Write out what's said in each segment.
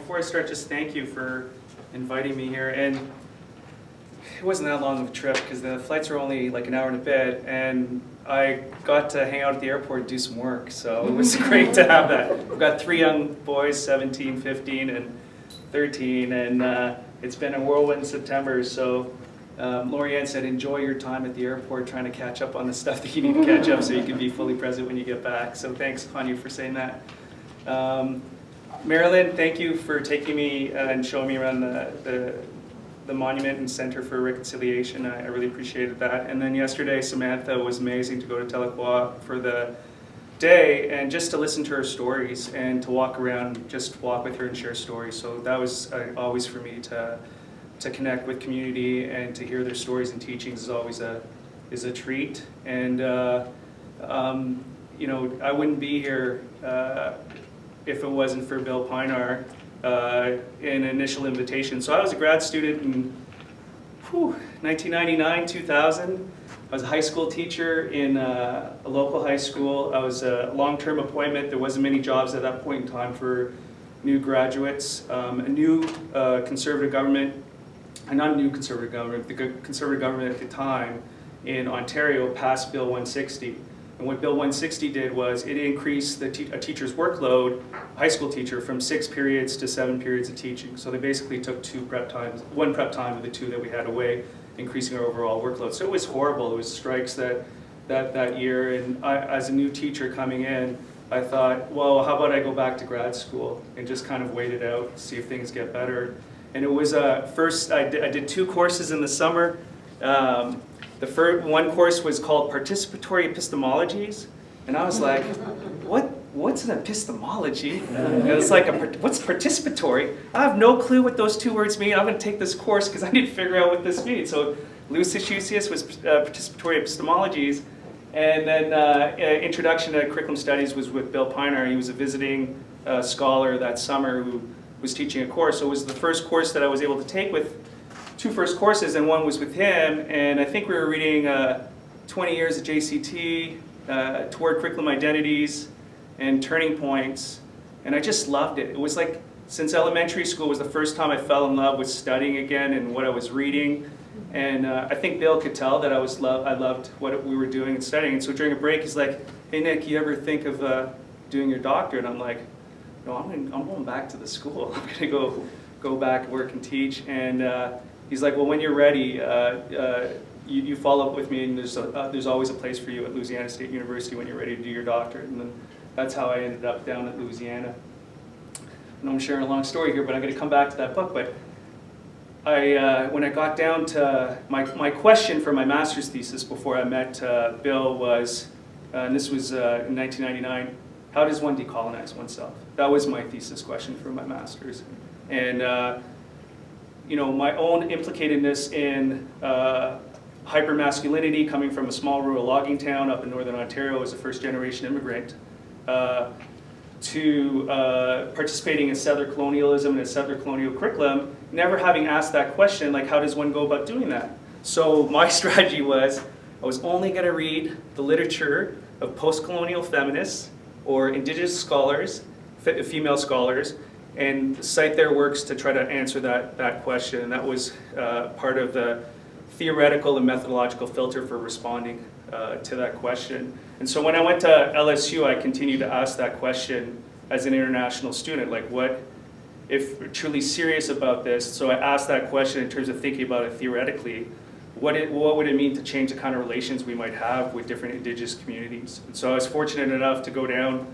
before I start, just thank you for inviting me here. And it wasn't that long of a trip because the flights were only like an hour and a bit, and I got to hang out at the airport and do some work. So it was great to have that. I've got 3 young boys, 17, 15, and 13, and it's been a whirlwind September. So Lorianne said, enjoy your time at the airport trying to catch up on the stuff that you need to catch up so you can be fully present when you get back. So thanks, Hanya, for saying that. Marilyn, thank you for taking me and showing me around the Monument and Center for Reconciliation. I really appreciated that. And then yesterday, Samantha was amazing to go to Telekwa for the day and just to listen to her stories and to walk around, just walk with her and share stories. So that was always for me to connect with community and to hear their stories and teachings is always a treat. And you know, I wouldn't be here if it wasn't for Bill Pinar in initial invitation. So I was a grad student in 1999, 2000. I was a high school teacher in a local high school. I was a long-term appointment. There wasn't many jobs at that point in time for new graduates. A new conservative government, not a new conservative government, the conservative government at the time in Ontario passed Bill 160. And what Bill 160 did was it increased a teacher's workload, a high school teacher, from 6 periods to 7 periods of teaching. So they basically took 2 prep times, 1 prep time of the 2 that we had away, increasing our overall workload. So it was horrible. It was strikes that year. And I, as a new teacher coming in, I thought, well, how about I go back to grad school and just kind of wait it out, see if things get better. And it was first, I did 2 courses in the summer. The first one course was called Participatory Epistemologies, and I was like, what's an epistemology? And it's like, what's participatory? I have no clue what those 2 words mean. I'm going to take this course because I need to figure out what this means. So Lucis Usius was Participatory Epistemologies, and then Introduction to Curriculum Studies was with Bill Pinar. He was a visiting scholar that summer who was teaching a course. So it was the first course that I was able to take with 2 first courses, and one was with him, and I think we were reading 20 Years of JCT, Toward Curriculum Identities, and Turning Points, and I just loved it. It was like, since elementary school was the first time I fell in love with studying again and what I was reading, and I think Bill could tell that I loved what we were doing and studying, and so during a break he's like, hey Nick, you ever think of doing your doctorate? And I'm like, no, I'm going back to the school. I'm going to go back, work and teach, and he's like, well, when you're ready, you follow up with me, and there's always a place for you at Louisiana State University when you're ready to do your doctorate. And then that's how I ended up down at Louisiana. I know I'm sharing a long story here, but I'm going to come back to that book. But when I got down to my question for my master's thesis before I met Bill was, and this was in 1999, how does one decolonize oneself? That was my thesis question for my master's. And you know, my own implicatedness in hypermasculinity, coming from a small rural logging town up in northern Ontario as a first-generation immigrant, to participating in settler colonialism and a settler colonial curriculum, never having asked that question, like, how does one go about doing that? So my strategy was, I was only going to read the literature of post-colonial feminists or indigenous scholars, female scholars, and cite their works to try to answer that question. And that was part of the theoretical and methodological filter for responding to that question. And so when I went to LSU, I continued to ask that question as an international student, like, what, if we're truly serious about this, so I asked that question in terms of thinking about it theoretically, what would it mean to change the kind of relations we might have with different indigenous communities? And so I was fortunate enough to go down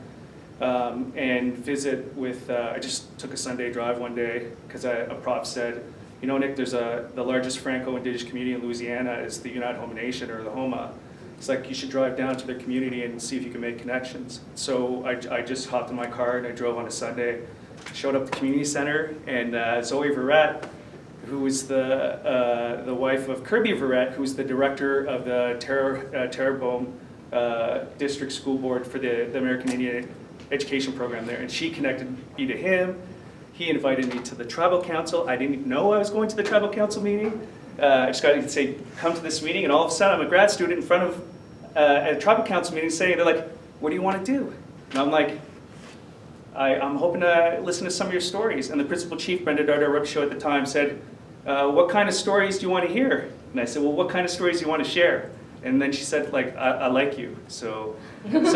and visit with, I just took a Sunday drive one day because a prof said, you know, Nick, there's the largest Franco-Indigenous community in Louisiana is the United Homa Nation, or the Homa. It's like, you should drive down to their community and see if you can make connections. So I just hopped in my car and I drove on a Sunday, showed up at the community center, and Zoe Verrett, who was the wife of Kirby Verrett, who was the director of the Terrebonne District School Board for the American Indian Education Program there, and she connected me to him. He invited me to the tribal council. I didn't know I was going to the tribal council meeting. I just got to say, come to this meeting, and all of a sudden I'm a grad student in front of a tribal council meeting saying, they're like, what do you want to do? And I'm like, I'm hoping to listen to some of your stories. And the principal chief, Brenda Darder-Rupshaw at the time, said, what kind of stories do you want to hear? And I said, well, what kind of stories do you want to share? And then she said, like, I like you. So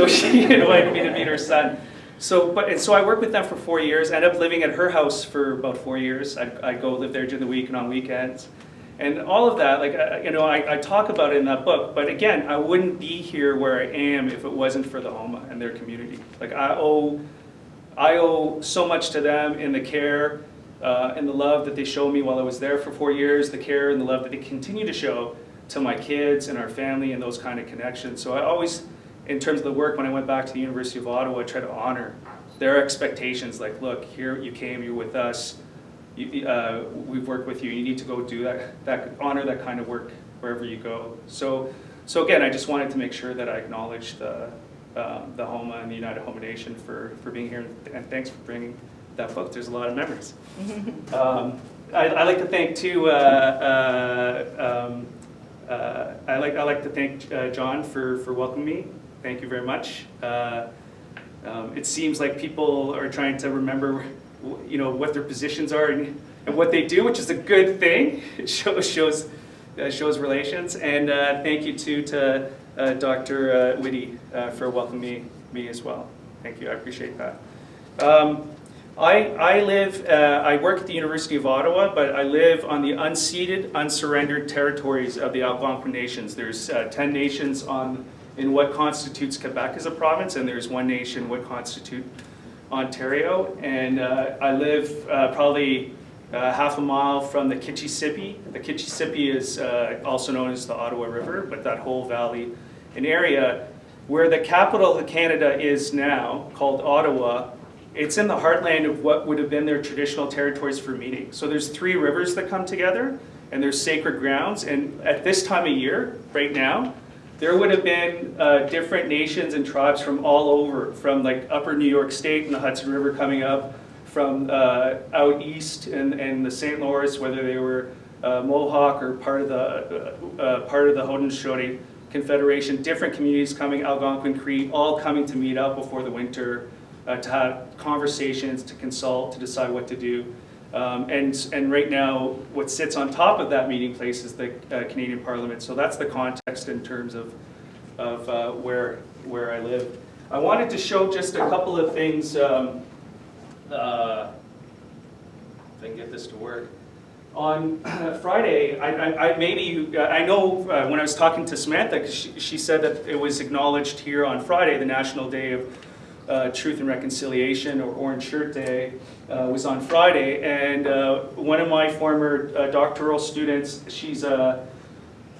she invited me to meet her son. So I worked with them for 4 years. I ended up living at her house for about 4 years. I'd go live there during the week and on weekends. And all of that, like, I talk about it in that book. But again, I wouldn't be here where I am if it wasn't for the Homa and their community. Like, I owe so much to them in the care and the love that they showed me while I was there for 4 years, the care and the love that they continue to show to my kids and our family and those kind of connections. So I always, in terms of the work, when I went back to the University of Ottawa, I try to honor their expectations. Like, look, here you came, you're with us, we've worked with you, you need to go do that, honor that kind of work wherever you go. So again, I just wanted to make sure that I acknowledge the Homa and the United Homa Nation for being here, and thanks for bringing that book. There's a lot of memories. I like to thank too. I like to thank John for welcoming me. Thank you very much. It seems like people are trying to remember, what their positions are and what they do, which is a good thing. It shows relations. And thank you too to Dr. Whitty for welcoming me as well. Thank you. I appreciate that. I work at the University of Ottawa, but I live on the unceded, unsurrendered territories of the Algonquin nations. There's 10 nations in what constitutes Quebec as a province, and there's one nation what constitutes Ontario. And I live probably half a mile from the Kitchissippi. The Kitchissippi is also known as the Ottawa River, but that whole valley, an area where the capital of Canada is now, called Ottawa. It's in the heartland of what would have been their traditional territories for meeting. So there's 3 rivers that come together, and there's sacred grounds. And at this time of year, right now, there would have been different nations and tribes from all over, from like upper New York State and the Hudson River coming up, from out east and the St. Lawrence, whether they were Mohawk or part of the Haudenosaunee Confederation, different communities coming, Algonquin Cree, all coming to meet up before the winter. To have conversations, to consult, to decide what to do. And right now, what sits on top of that meeting place is the Canadian Parliament. So that's the context in terms of where I live. I wanted to show just a couple of things, if I can get this to work. On Friday, I know when I was talking to Samantha, because she said that it was acknowledged here on Friday, the National Day of Truth and Reconciliation, or Orange Shirt Day, was on Friday, and one of my former doctoral students,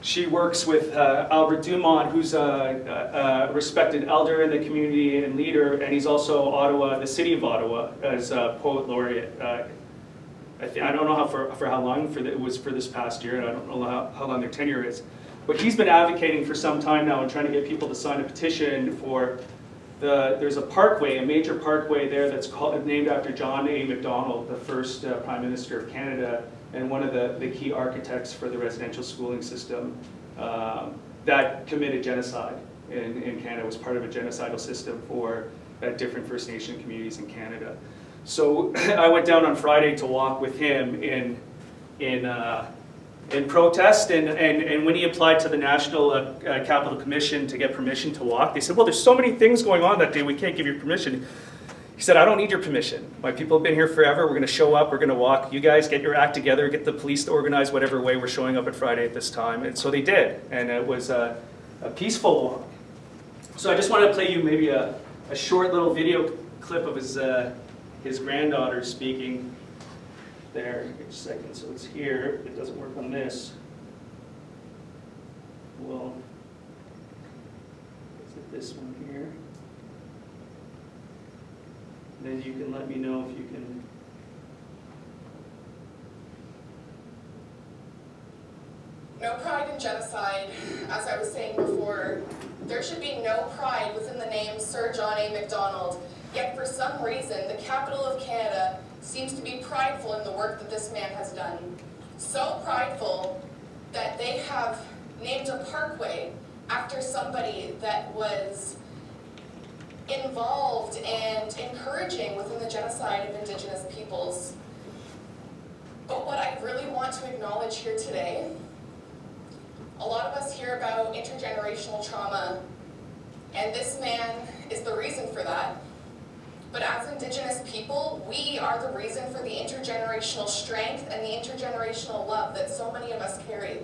she works with Albert Dumont, who's a respected elder in the community and leader, and he's also the city of Ottawa, as poet laureate. I don't know for how long it was for this past year, and I don't know how long their tenure is, but he's been advocating for some time now and trying to get people to sign a petition for there's a parkway, a major parkway there that's named after John A. Macdonald, the first Prime Minister of Canada, and one of the key architects for the residential schooling system that committed genocide in Canada, was part of a genocidal system for different First Nation communities in Canada. So I went down on Friday to walk with him in protest, and when he applied to the National Capital Commission to get permission to walk, they said, well, there's so many things going on that day, we can't give you permission. He said, I don't need your permission. My people have been here forever, we're going to show up, we're going to walk. You guys get your act together, get the police to organize whatever way we're showing up at Friday at this time. And so they did, and it was a peaceful walk. So I just wanted to play you maybe a short little video clip of his granddaughter speaking. There, give me a second, so it's here. It doesn't work on this. Well, is it this one here? Then you can let me know if you can. No pride in genocide. As I was saying before, there should be no pride within the name Sir John A. Macdonald. Yet for some reason, the capital of Canada seems to be prideful in the work that this man has done. So prideful that they have named a parkway after somebody that was involved and encouraged encouraging within the genocide of Indigenous peoples. But what I really want to acknowledge here today, a lot of us hear about intergenerational trauma, and this man is the reason for that. But as Indigenous people, we are the reason for the intergenerational strength and the intergenerational love that so many of us carry.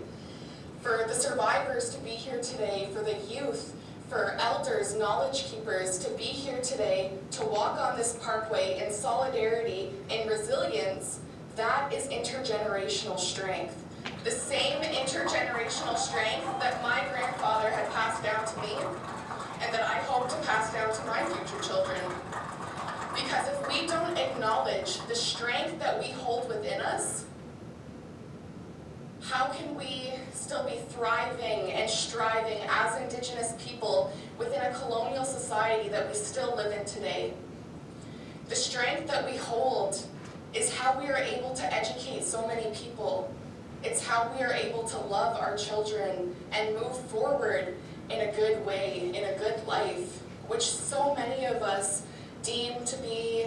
For the survivors to be here today, for the youth, for elders, knowledge keepers to be here today, to walk on this parkway in solidarity and resilience, that is intergenerational strength. The same intergenerational strength that my grandfather had passed down to me, and that I hope to pass down to my future children. Because if we don't acknowledge the strength that we hold within us, how can we still be thriving and striving as Indigenous people within a colonial society that we still live in today? The strength that we hold is how we are able to educate so many people. It's how we are able to love our children and move forward in a good way, in a good life, which so many of us deem to be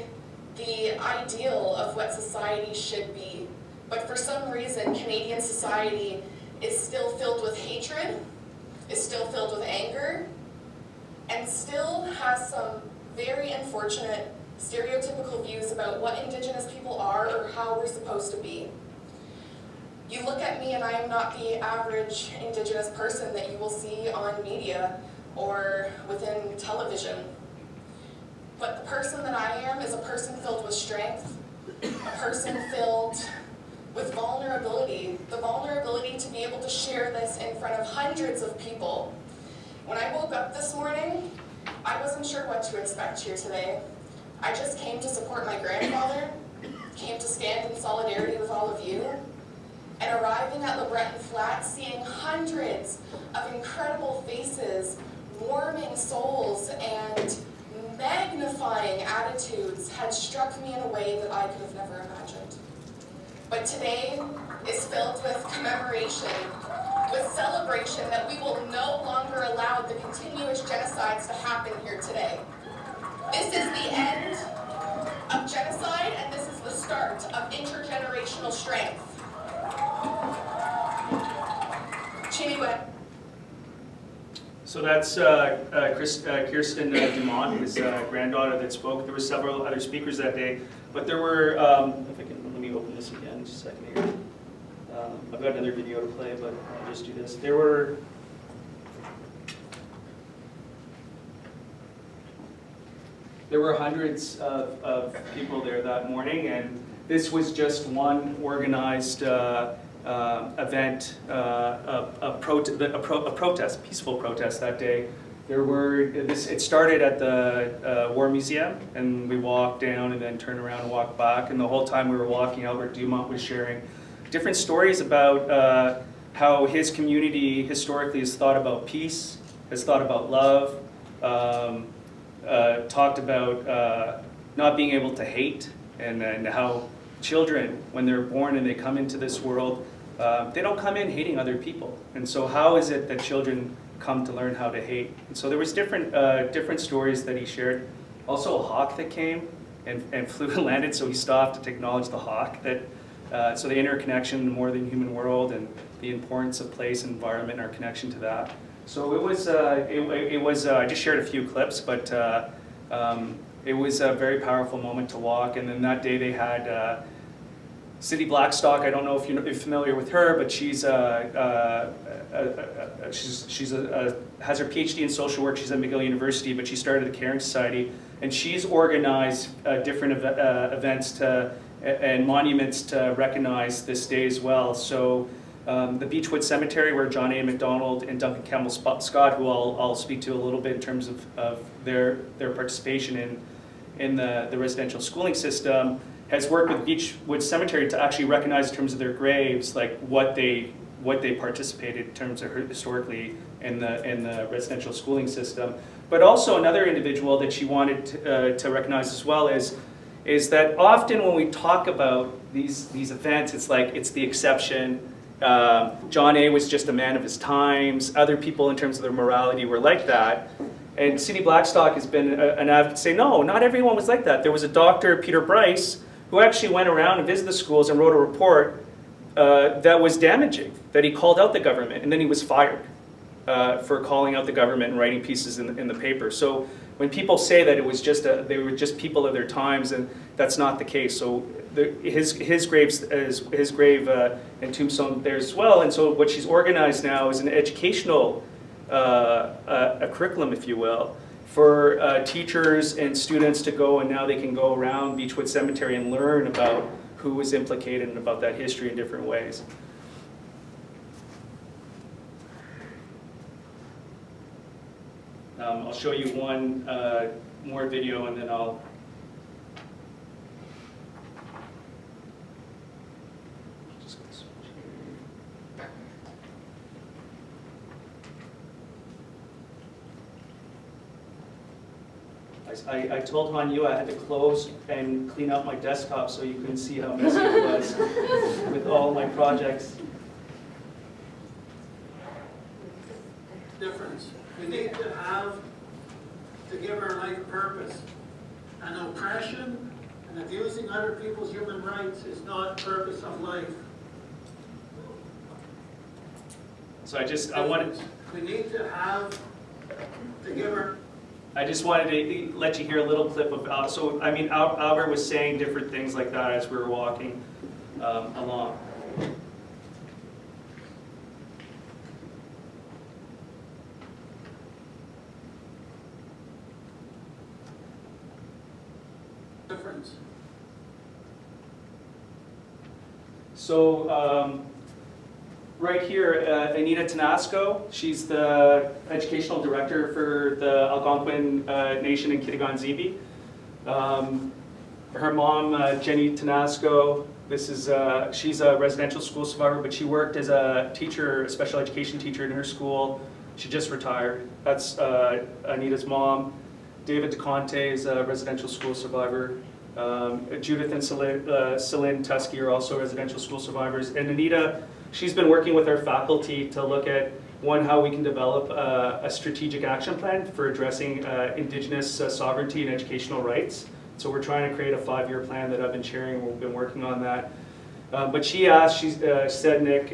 the ideal of what society should be. But for some reason, Canadian society is still filled with hatred, is still filled with anger, and still has some very unfortunate stereotypical views about what Indigenous people are or how we're supposed to be. You look at me and I am not the average Indigenous person that you will see on media or within television. But the person that I am is a person filled with strength, a person filled with vulnerability, the vulnerability to be able to share this in front of hundreds of people. When I woke up this morning, I wasn't sure what to expect here today. I just came to support my grandfather, came to stand in solidarity with all of you, and arriving at LeBreton Flats, seeing hundreds of incredible faces, warming souls, and magnifying attitudes had struck me in a way that I could have never imagined. But today is filled with commemoration, with celebration that we will no longer allow the continuous genocides to happen here today. This is the end of genocide, and this is the start of intergenerational strength. Chiniwet. So that's Kirsten Dumont, his granddaughter that spoke. There were several other speakers that day, but there were, if I can, let me open this again, just a second here. I've got another video to play, but I'll just do this. There were hundreds of people there that morning, and this was just one organized event, a protest, peaceful protest that day. It started at the War Museum, and we walked down and then turned around and walked back, and the whole time we were walking, Albert Dumont was sharing different stories about how his community historically has thought about peace, has thought about love, talked about not being able to hate, and how children, when they're born and they come into this world, they don't come in hating other people. And so how is it that children come to learn how to hate? And so there was different stories that he shared. Also a hawk that came and flew and landed, so he stopped to acknowledge the hawk. So the interconnection in the more than human world and the importance of place and environment and our connection to that. So it was I just shared a few clips, but it was a very powerful moment to walk. And then that day they had Cindy Blackstock. I don't know if you're familiar with her, but she has her PhD in social work. She's at McGill University, but she started the Caring Society, and she's organized different events and monuments to recognize this day as well. So the Beechwood Cemetery, where John A. MacDonald and Duncan Campbell Scott, who I'll speak to a little bit in terms of their participation in the residential schooling system, has worked with Beechwood Cemetery to actually recognize in terms of their graves, like what they participated in terms of historically in the residential schooling system. But also another individual that she wanted to recognize as well is that often when we talk about these events, it's the exception. John A. was just a man of his times. Other people in terms of their morality were like that. And Cindy Blackstock has been an advocate say, no, not everyone was like that. There was a doctor, Peter Bryce, who actually went around and visited the schools and wrote a report that was damaging, that he called out the government, and then he was fired for calling out the government and writing pieces in the paper. So when people say that it was just they were just people of their times, and that's not the case. So his grave and tombstone there as well. And so what she's organized now is an educational a curriculum, if you will, for teachers and students to go, and now they can go around Beechwood Cemetery and learn about who was implicated and about that history in different ways. I'll show you one more video, and then I'll just switch here. I told Han Yu I had to close and clean out my desktop so you couldn't see how messy it was with all my projects. Difference. We need to give our life purpose. And oppression and abusing other people's human rights is not purpose of life. So I wanted. We need to give our. I just wanted to let you hear a little clip of, so I mean, Albert was saying different things like that as we were walking along. Difference. So right here, Anita Tanasco, she's the educational director for the Algonquin Nation in Kitigan-Zibi. Her mom, Jenny Tanasco, she's a residential school survivor, but she worked as a teacher, a special education teacher in her school. She just retired. That's Anita's mom. David DeConte is a residential school survivor. Judith and Celine Tusky are also residential school survivors. And Anita, she's been working with our faculty to look at, one, how we can develop a strategic action plan for addressing Indigenous sovereignty and educational rights. So we're trying to create a 5-year plan that I've been sharing. We've been working on that. But she asked, she said, Nick,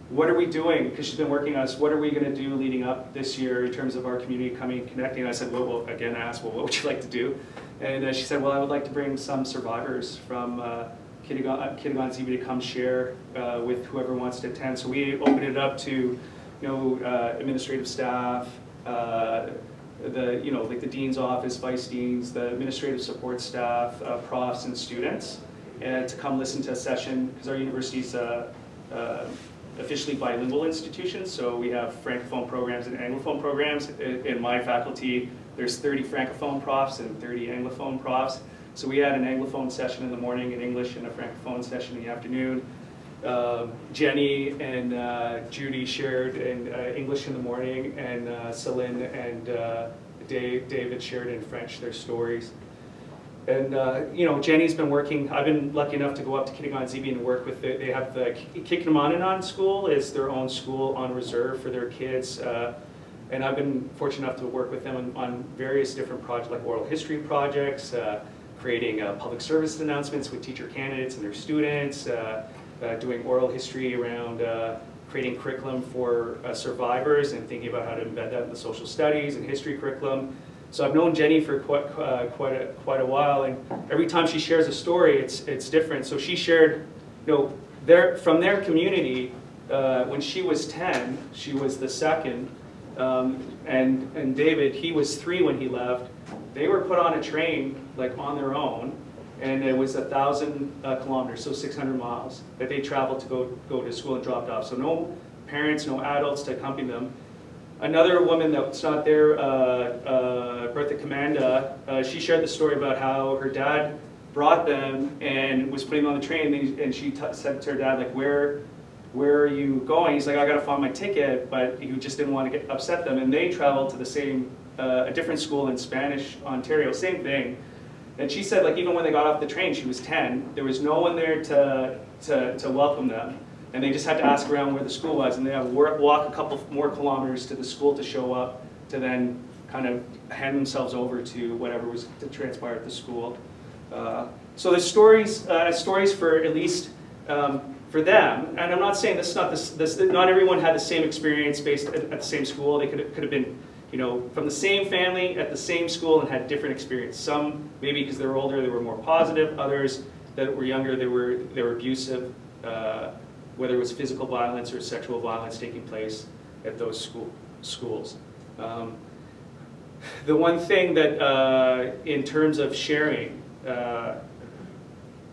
what are we doing? Because she's been working on us. What are we going to do leading up this year in terms of our community coming and connecting? And I said, well, again, I asked, well, what would you like to do? And she said, well, I would like to bring some survivors from Kitigan-Zibi to come share with whoever wants to attend. So we opened it up to, administrative staff, like the dean's office, vice deans, the administrative support staff, profs, and students, and to come listen to a session, because our university's officially bilingual institution, so we have Francophone programs and Anglophone programs. In my faculty, there's 30 Francophone profs and 30 Anglophone profs. So we had an Anglophone session in the morning in English and a Francophone session in the afternoon. Jenny and Judy shared in English in the morning, and Celine and David shared in French their stories. And Jenny's been working. I've been lucky enough to go up to Kitigan-Zibi and work with they have the Kikinamaninanan School is their own school on reserve for their kids. And I've been fortunate enough to work with them on various different projects, like oral history projects, creating public service announcements with teacher candidates and their students, doing oral history around creating curriculum for survivors and thinking about how to embed that in the social studies and history curriculum. So I've known Jenny for quite a while, and every time she shares a story, it's different. So she shared, from their community, when she was 10, she was the second, and David, he was 3 when he left. They were put on a train, like on their own, and it was 1,000 kilometers, so 600 miles, that they traveled to go to school and dropped off. So no parents, no adults to accompany them. Another woman that's not there, Bertha Commanda, she shared the story about how her dad brought them and was putting them on the train, and she said to her dad, like, where are you going? He's like, I gotta find my ticket, but he just didn't want to upset them. And they traveled to the same, a different school in Spanish, Ontario, same thing. And she said, like, even when they got off the train, she was 10, there was no one there to welcome them. And they just had to ask around where the school was, and they had to walk a couple more kilometers to the school to show up, to then kind of hand themselves over to whatever was to transpire at the school. So the stories for at least for them, and I'm not saying not everyone had the same experience based at the same school. They could have been, you know, from the same family at the same school and had different experience. Some maybe because they were older, they were more positive. Others that were younger, they were abusive, whether it was physical violence or sexual violence taking place at those schools. The one thing that, in terms of sharing,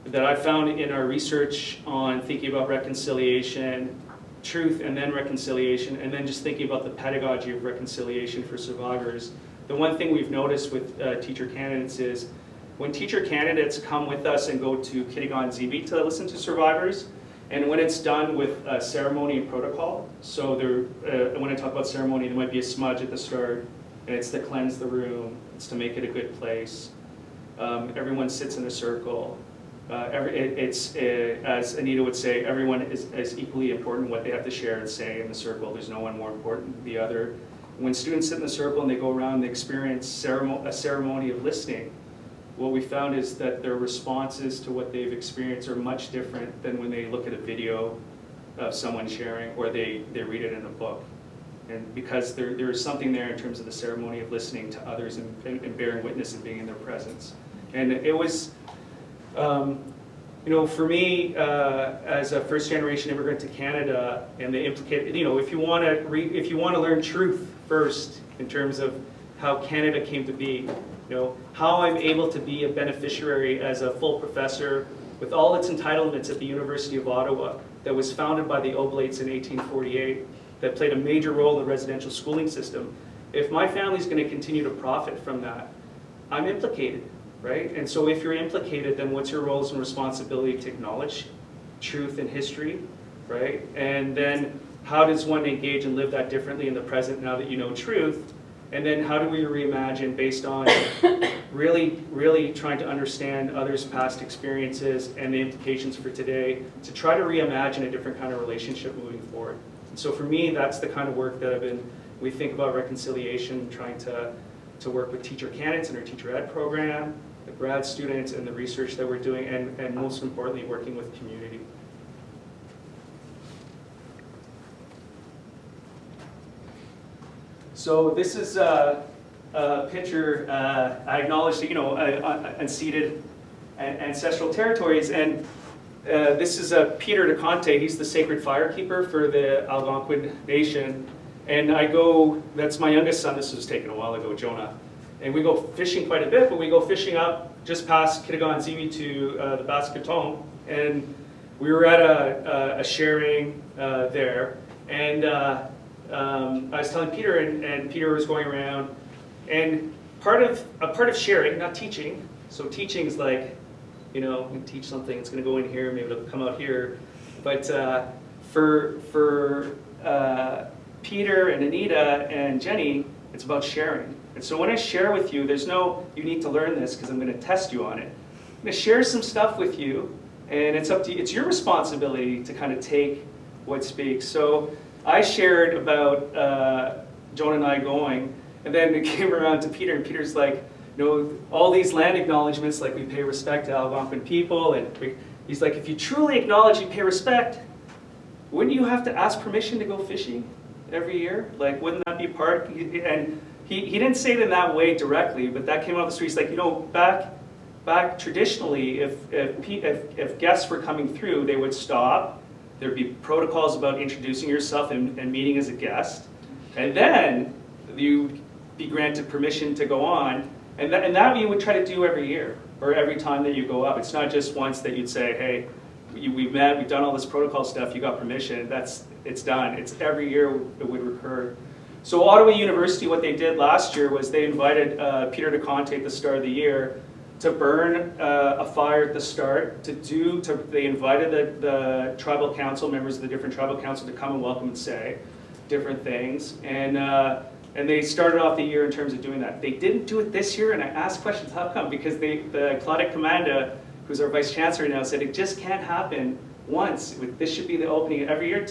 that I found in our research on thinking about reconciliation, truth and then reconciliation, and then just thinking about the pedagogy of reconciliation for survivors, the one thing we've noticed with teacher candidates is when teacher candidates come with us and go to Ng-A-Fook to listen to survivors, and when it's done with ceremony and protocol, so when I talk about ceremony, there might be a smudge at the start, and it's to cleanse the room, it's to make it a good place. Everyone sits in a circle. As Anita would say, everyone is equally important what they have to share and say in the circle. There's no one more important than the other. When students sit in the circle and they go around and they experience a ceremony of listening, what we found is that their responses to what they've experienced are much different than when they look at a video of someone sharing or they read it in a book. And because there is something there in terms of the ceremony of listening to others and bearing witness and being in their presence. And it was, you know, for me, as a first-generation immigrant to Canada, and they implicate, you know, if you want to learn truth first in terms of how Canada came to be, you know, how I'm able to be a beneficiary as a full professor with all its entitlements at the University of Ottawa that was founded by the Oblates in 1848, that played a major role in the residential schooling system. If my family's going to continue to profit from that, I'm implicated. Right? And so if you're implicated, then what's your roles and responsibility to acknowledge truth and history, right? And then how does one engage and live that differently in the present now that you know truth? And then how do we reimagine based on really trying to understand others' past experiences and the implications for today to try to reimagine a different kind of relationship moving forward? And so for me, that's the kind of work that we think about reconciliation, trying to work with teacher candidates in our teacher ed program, the grad students, and the research that we're doing, and most importantly, working with community. So this is a picture, I acknowledge that, you know, unceded ancestral territories, and this is Peter de Conte. He's the sacred firekeeper for the Algonquin Nation. And that's my youngest son, this was taken a while ago, Jonah. And we go fishing quite a bit, but we go fishing up just past Ng-A-Fook to the Basque-Coton. And we were at a sharing there. And I was telling Peter, and Peter was going around. And a part of sharing, not teaching, so teaching is like, you know, we teach something, it's going to go in here, maybe it'll come out here. But for Peter and Anita and Jenny, it's about sharing. And so when I share with you, there's no, you need to learn this because I'm going to test you on it. I'm going to share some stuff with you, and it's up to you. It's your responsibility to kind of take what speaks. So I shared about Jonah and I going, and then it came around to Peter, and Peter's like, you know, all these land acknowledgements, like we pay respect to Algonquin people, and he's like, if you truly acknowledge you pay respect, wouldn't you have to ask permission to go fishing every year? Like, wouldn't that be part? And he didn't say it in that way directly, but that came out of the street. He's like, you know, back traditionally, if guests were coming through, they would stop. There'd be protocols about introducing yourself and meeting as a guest, and then you'd be granted permission to go on. And that you would try to do every year or every time that you go up. It's not just once that you'd say, hey, we've met, we've done all this protocol stuff, you got permission, it's done. It's every year it would recur. So Ottawa University, what they did last year was they invited Peter de Conte at the start of the year to burn a fire at the start, they invited the tribal council, members of the different tribal council to come and welcome and say different things. And they started off the year in terms of doing that. They didn't do it this year, and I asked questions, how come? Because the Claudia Commanda, who's our vice chancellor now, said it just can't happen once. This should be the opening every year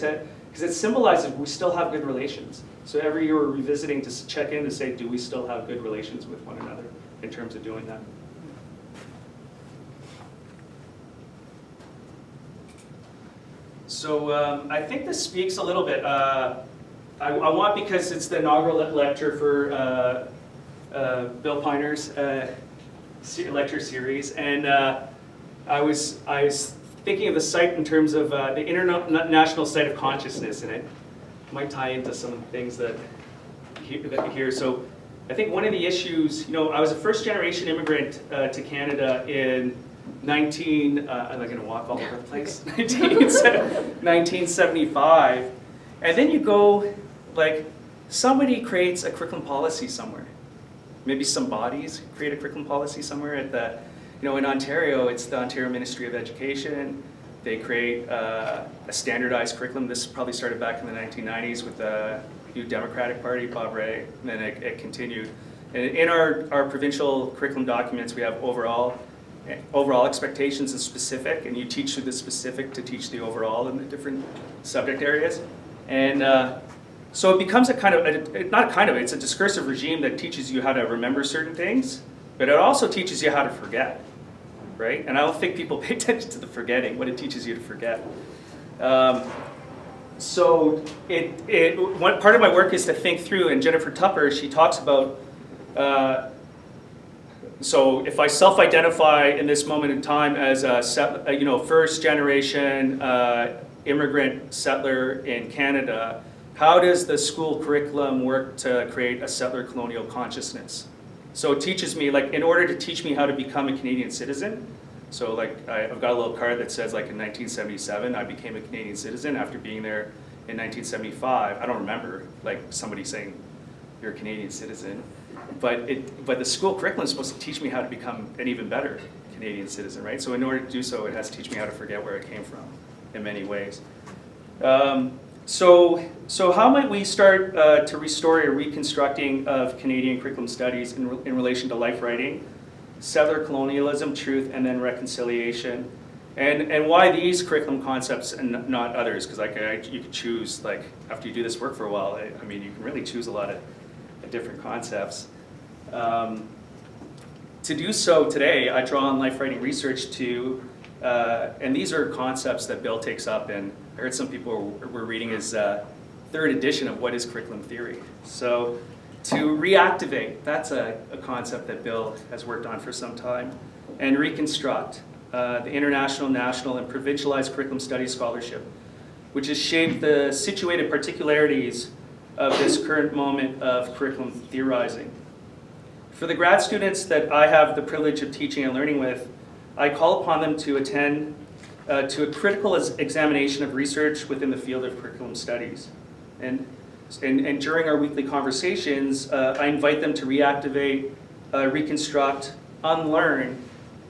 because it symbolizes we still have good relations. So every year we're revisiting to check in to say, do we still have good relations with one another in terms of doing that? So I think this speaks a little bit. I want, because it's the inaugural lecture for Bill Pinar's lecture series, and I was thinking of the site in terms of the international site of consciousness, and it might tie into some things that you hear. So I think one of the issues, I was a first-generation immigrant to Canada in I'm going to walk all over the place, 1975, and then you go, like, somebody creates a curriculum policy somewhere. Maybe some bodies create a curriculum policy somewhere at the, in Ontario, it's the Ontario Ministry of Education. They create a standardized curriculum. This probably started back in the 1990s with the New Democratic Party, Bob Rae, and then it continued. And in our provincial curriculum documents, we have overall expectations and specific, and you teach through the specific to teach the overall in the different subject areas. And so it becomes it's a discursive regime that teaches you how to remember certain things, but it also teaches you how to forget, right? And I don't think people pay attention to the forgetting, what it teaches you to forget. So one part of my work is to think through, and Jennifer Tupper, she talks about, so if I self-identify in this moment in time as a first generation immigrant settler in Canada, how does the school curriculum work to create a settler colonial consciousness? So it teaches me, like, in order to teach me how to become a Canadian citizen, so like I've got a little card that says, like, in 1977 I became a Canadian citizen after being there in 1975. I don't remember, like, somebody saying you're a Canadian citizen. But the school curriculum is supposed to teach me how to become an even better Canadian citizen, right? So in order to do so, it has to teach me how to forget where I came from in many ways. So how might we start to restore a reconstructing of Canadian curriculum studies in relation to life writing, settler colonialism, truth, and then reconciliation? And why these curriculum concepts and not others? Because you could choose, like, after you do this work for a while, I mean, you can really choose a lot of different concepts. To do so today, I draw on life writing research to, and these are concepts that Bill takes up, and I heard some people were reading his third edition of What is Curriculum Theory. So to reactivate, that's a concept that Bill has worked on for some time, and reconstruct the international, national, and provincialized curriculum studies scholarship, which has shaped the situated particularities of this current moment of curriculum theorizing. For the grad students that I have the privilege of teaching and learning with, I call upon them to attend to a critical examination of research within the field of curriculum studies. And during our weekly conversations, I invite them to reactivate, reconstruct, unlearn,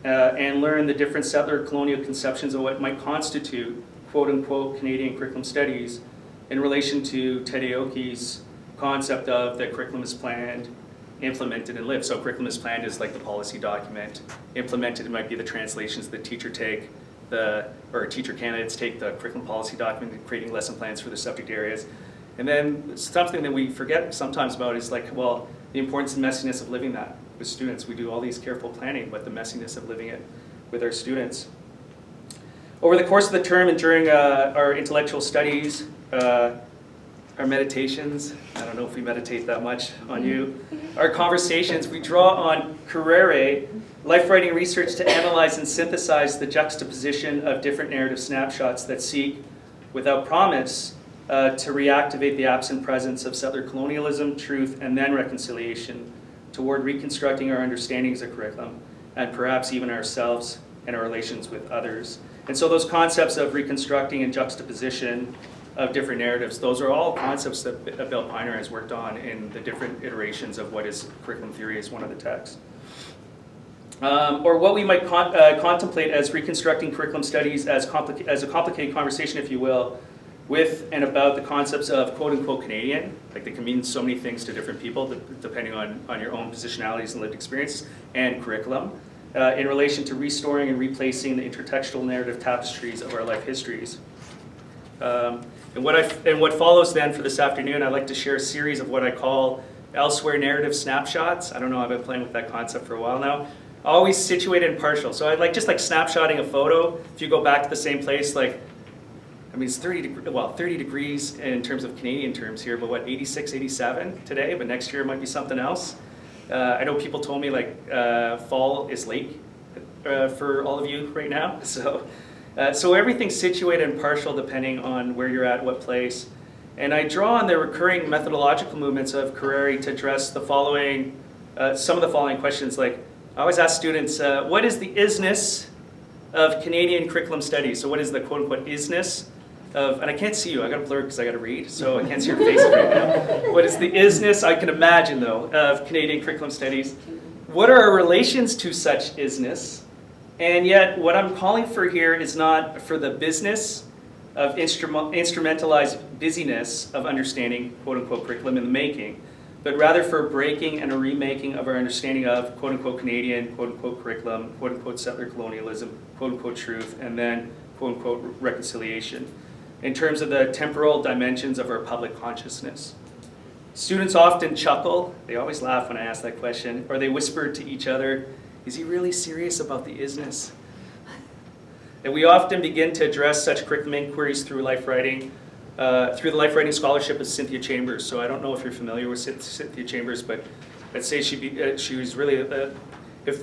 and learn the different settler colonial conceptions of what might constitute quote-unquote Canadian curriculum studies in relation to Ted Aoki's concept of the curriculum is planned, implemented, and lived. So curriculum is planned is like the policy document. Implemented, it might be the translations the teacher take, or teacher candidates take the curriculum policy document, creating lesson plans for the subject areas. And then something that we forget sometimes about is, like, well, the importance and messiness of living that with students. We do all these careful planning, but the messiness of living it with our students. Over the course of the term and during our intellectual studies, our meditations, I don't know if we meditate that much on you, our conversations, we draw on Carrere, life writing research to analyze and synthesize the juxtaposition of different narrative snapshots that seek, without promise, to reactivate the absent presence of settler colonialism, truth, and then reconciliation toward reconstructing our understandings of curriculum, and perhaps even ourselves and our relations with others. And so those concepts of reconstructing and juxtaposition of different narratives, those are all concepts that Bill Pinar has worked on in the different iterations of what is curriculum theory as one of the texts. Or what we might contemplate as reconstructing curriculum studies as a complicated conversation, if you will, with and about the concepts of quote-unquote Canadian, like they can mean so many things to different people depending on your own positionalities and lived experiences, and curriculum, in relation to restoring and replacing the intertextual narrative tapestries of our life histories. And what follows then for this afternoon, I'd like to share a series of what I call elsewhere narrative snapshots. I don't know, I've been playing with that concept for a while now. Always situated and partial. So I'd like just like snapshotting a photo. If you go back to the same place, like, I mean, it's 30 degrees in terms of Canadian terms here, but what, 86, 87 today, but next year it might be something else. I know people told me like fall is late for all of you right now. So everything's situated and partial depending on where you're at, what place. And I draw on the recurring methodological movements of Carrere to address the following, some of the following questions. Like, I always ask students, what is the isness of Canadian curriculum studies? So what is the quote unquote isness of, and I can't see you, I got to blur because I got to read, so I can't see your faces right now. What is the isness, I can imagine though, of Canadian curriculum studies? What are our relations to such isness? And yet what I'm calling for here is not for the business of instrumentalized busyness of understanding quote unquote curriculum in the making, but rather for a breaking and a remaking of our understanding of quote unquote Canadian, quote unquote curriculum, quote unquote settler colonialism, quote unquote truth, and then quote unquote reconciliation, in terms of the temporal dimensions of our public consciousness. Students often chuckle, they always laugh when I ask that question, or they whisper to each other, is he really serious about the isness? And we often begin to address such curriculum inquiries through life writing, through the life writing scholarship of Cynthia Chambers. So I don't know if you're familiar with Cynthia Chambers, but I'd say she was really,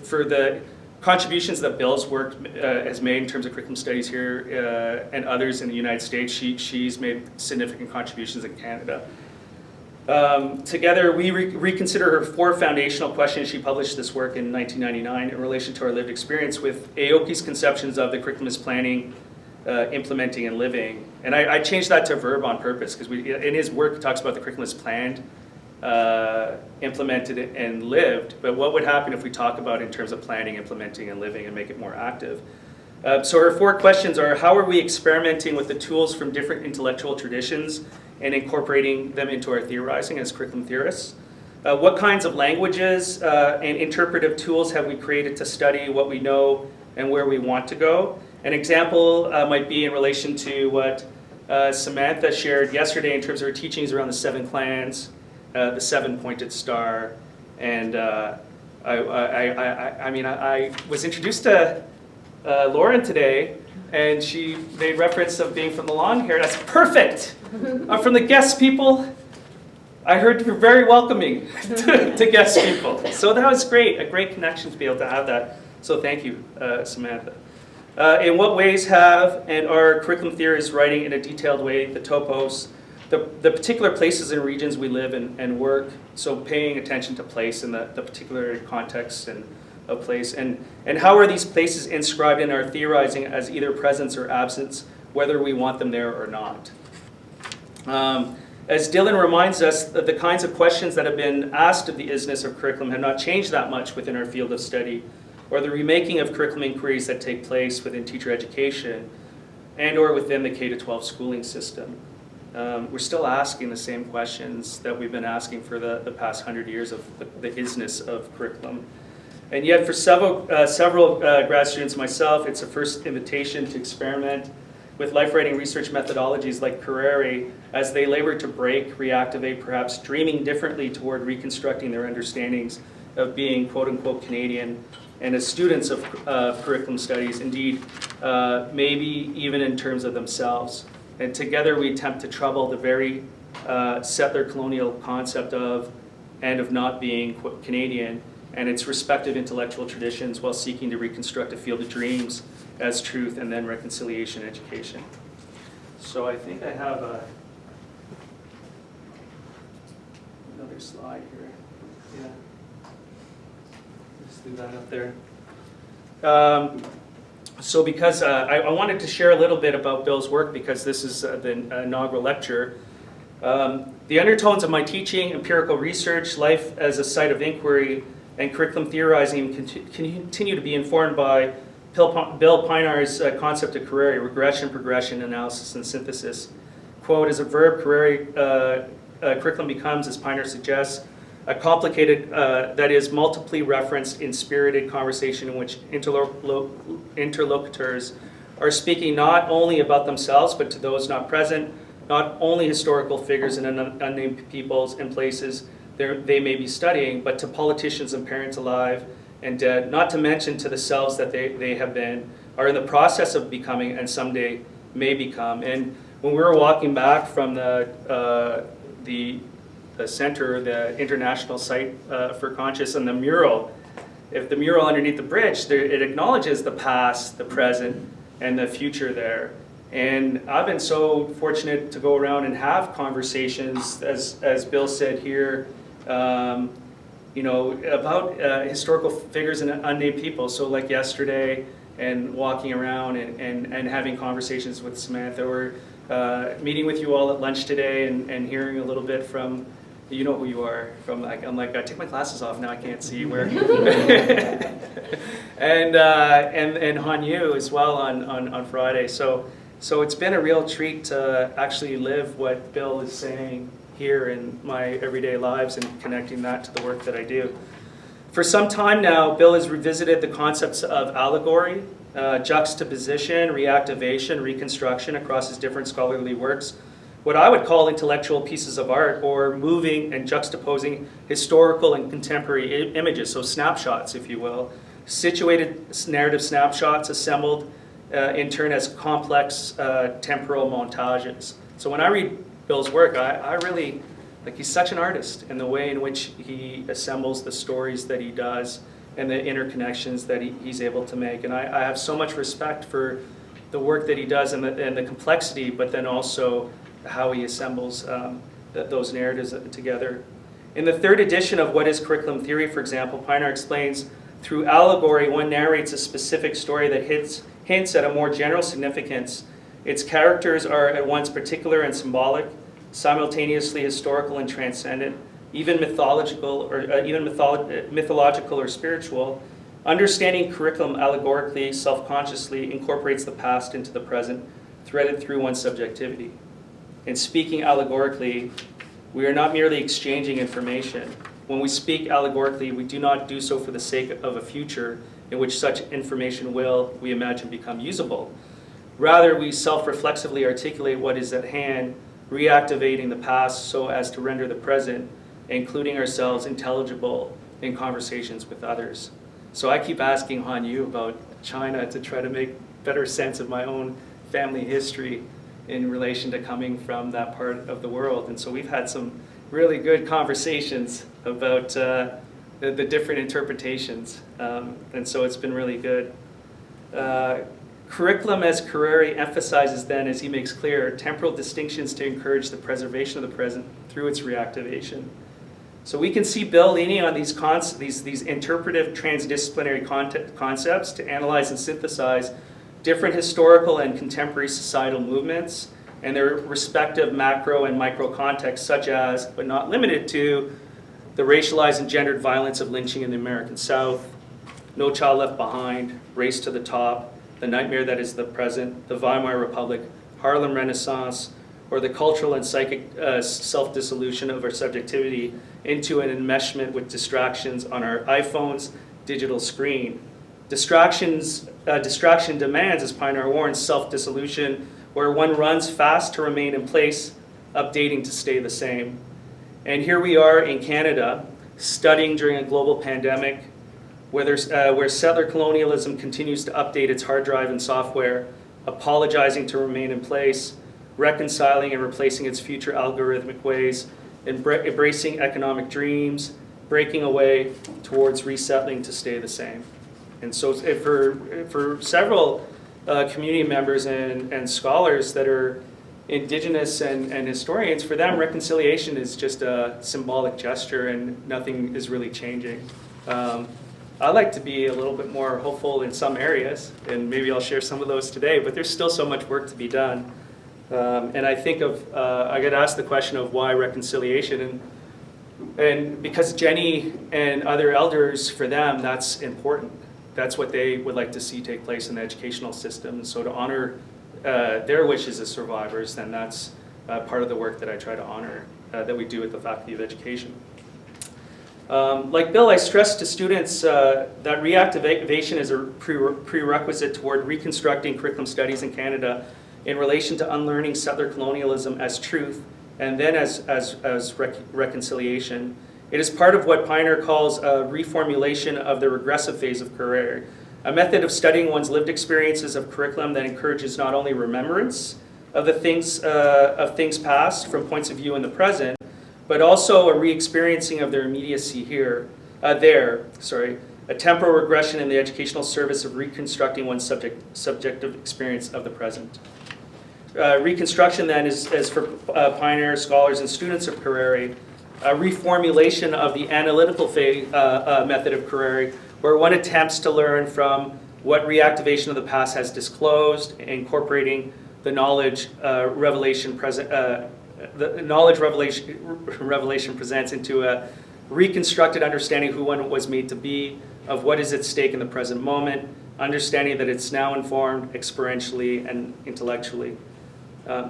for the contributions that Bill's work has made in terms of curriculum studies here and others in the United States, she's made significant contributions in Canada. Together, we reconsider her 4 foundational questions. She published this work in 1999 in relation to our lived experience with Aoki's conceptions of the curriculum as planning, implementing, and living. And I changed that to a verb on purpose because in his work he talks about the curriculum as planned, implemented, and lived. But what would happen if we talk about it in terms of planning, implementing, and living and make it more active? So her 4 questions are, how are we experimenting with the tools from different intellectual traditions and incorporating them into our theorizing as curriculum theorists? What kinds of languages and interpretive tools have we created to study what we know and where we want to go? An example might be in relation to what Samantha shared yesterday in terms of her teachings around the 7 clans, the 7-pointed star, and I was introduced to Lauren today, and she made reference of being from the long hair. That's perfect. I'm from the guest people. I heard you're very welcoming to guest people. So that was great, a great connection to be able to have that. So thank you, Samantha. In what ways have and are curriculum theorists writing in a detailed way the topos, the particular places and regions we live and work, so paying attention to place and the particular context and of place, and how are these places inscribed in our theorizing as either presence or absence, whether we want them there or not. As Dylan reminds us, the kinds of questions that have been asked of the isness of curriculum have not changed that much within our field of study, or the remaking of curriculum inquiries that take place within teacher education and or within the K-12 schooling system. We're still asking the same questions that we've been asking for the past 100 years of the isness of curriculum. And yet for several grad students and myself, it's a first invitation to experiment with life writing research methodologies like Carrere as they labor to break, reactivate, perhaps dreaming differently toward reconstructing their understandings of being quote unquote Canadian, and as students of curriculum studies, indeed, maybe even in terms of themselves. And together we attempt to trouble the very settler colonial concept of and of not being quote, Canadian and its respective intellectual traditions while seeking to reconstruct a field of dreams as truth and then reconciliation education. So I think I have another slide here. Yeah. Let's do that up there. So because I wanted to share a little bit about Bill's work because this is the inaugural lecture. The undertones of my teaching, empirical research, life as a site of inquiry, and curriculum theorizing continue to be informed by Bill Pinar's concept of Carrere, regression, progression, analysis, and synthesis. Quote, as a verb, Carrere curriculum becomes, as Pinar suggests, a complicated, that is, multiply referenced in spirited conversation in which interlocutors are speaking not only about themselves, but to those not present, not only historical figures and unnamed peoples and places they may be studying, but to politicians and parents alive and dead, not to mention to the selves that they have been, are in the process of becoming, and someday may become. And when we were walking back from the center, the international site for conscious, and the mural, if the mural underneath the bridge, it acknowledges the past, the present, and the future there. And I've been so fortunate to go around and have conversations, as Bill said here, you know, about historical figures and unnamed people. So like yesterday, and walking around and having conversations with Samantha, or meeting with you all at lunch today and hearing a little bit from, you know who you are, from like, I'm like, I take my glasses off now, I can't see where. and Han Yu as well on Friday. So it's been a real treat to actually live what Bill is saying here in my everyday lives and connecting that to the work that I do. For some time now, Bill has revisited the concepts of allegory, juxtaposition, reactivation, reconstruction across his different scholarly works, what I would call intellectual pieces of art, or moving and juxtaposing historical and contemporary images, so snapshots, if you will, situated narrative snapshots assembled in turn as complex temporal montages. So when I read Bill's work, I really, like, he's such an artist in the way in which he assembles the stories that he does and the interconnections that he's able to make. And I have so much respect for the work that he does and the complexity, but then also how he assembles those narratives together. In the third edition of What is Curriculum Theory, for example, Pinar explains, through allegory, one narrates a specific story that hints at a more general significance. Its characters are at once particular and symbolic, simultaneously historical and transcendent, even mythological or spiritual. Understanding curriculum allegorically, self-consciously, incorporates the past into the present, threaded through one's subjectivity. In speaking allegorically, we are not merely exchanging information. When we speak allegorically, we do not do so for the sake of a future in which such information will, we imagine, become usable. Rather, we self-reflexively articulate what is at hand, reactivating the past so as to render the present, including ourselves, intelligible in conversations with others. So I keep asking Han Yu about China to try to make better sense of my own family history in relation to coming from that part of the world. And so we've had some really good conversations about the different interpretations. And so it's been really good. Curriculum as Carrere emphasizes then, as he makes clear, temporal distinctions to encourage the preservation of the present through its reactivation. So we can see Bill leaning on these interpretive transdisciplinary concepts to analyze and synthesize different historical and contemporary societal movements and their respective macro and micro contexts, such as, but not limited to, the racialized and gendered violence of lynching in the American South, No Child Left Behind, Race to the Top, The Nightmare That Is the Present, the Weimar Republic, Harlem Renaissance, or the cultural and psychic self-dissolution of our subjectivity into an enmeshment with distractions on our iPhones' digital screen. Distraction demands, as Pinar warns, self-dissolution, where one runs fast to remain in place, updating to stay the same. And here we are in Canada, studying during a global pandemic, where settler colonialism continues to update its hard drive and software, apologizing to remain in place, reconciling and replacing its future algorithmic ways, embracing economic dreams, breaking away towards resettling to stay the same. And so for several community members and scholars that are Indigenous and historians, for them reconciliation is just a symbolic gesture and nothing is really changing. I like to be a little bit more hopeful in some areas, and maybe I'll share some of those today, but there's still so much work to be done. And I think I get asked the question of why reconciliation, and because Jenny and other elders, for them, that's important. That's what they would like to see take place in the educational system. So to honor their wishes as survivors, then that's part of the work that I try to honor, that we do at the Faculty of Education. Like Bill, I stress to students that reactivation is a prerequisite toward reconstructing curriculum studies in Canada in relation to unlearning settler colonialism as truth, and then as reconciliation. It is part of what Pinar calls a reformulation of the regressive phase of career, a method of studying one's lived experiences of curriculum that encourages not only remembrance of things past from points of view in the present, but also a re-experiencing of their immediacy a temporal regression in the educational service of reconstructing one's subjective experience of the present. Reconstruction then is for pioneer scholars and students of Carrere, a reformulation of the analytical method of Carrere, where one attempts to learn from what reactivation of the past has disclosed, incorporating the knowledge revelation presents into a reconstructed understanding who one was made to be, of what is at stake in the present moment, understanding that it's now informed experientially and intellectually.